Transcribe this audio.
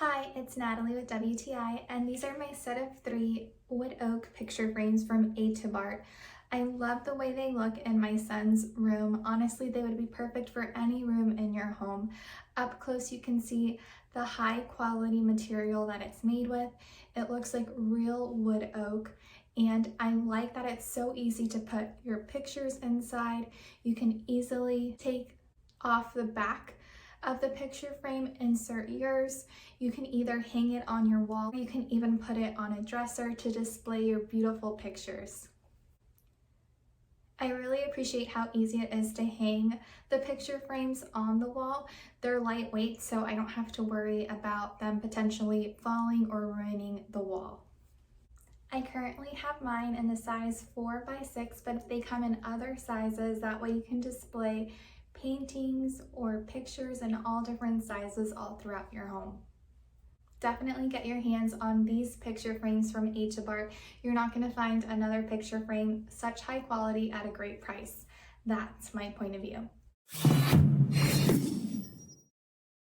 Hi, it's Natalie with WTI, and these are my set of 3 wood oak picture frames from ATOBART. I love the way they look in my son's room. Honestly, they would be perfect for any room in your home. Up close, you can see the high quality material that it's made with. It looks like real wood oak, and I like that it's so easy to put your pictures inside. You can easily take off the back of the picture frame, insert yours. You can either hang it on your wall, or you can even put it on a dresser to display your beautiful pictures. I really appreciate how easy it is to hang the picture frames on the wall. They're lightweight, so I don't have to worry about them potentially falling or ruining the wall. I currently have mine in the size 4x6, but they come in other sizes. That way you can display paintings or pictures in all different sizes all throughout your home. Definitely get your hands on these picture frames from ATOBART. You're not going to find another picture frame such high quality at a great price. That's my point of view.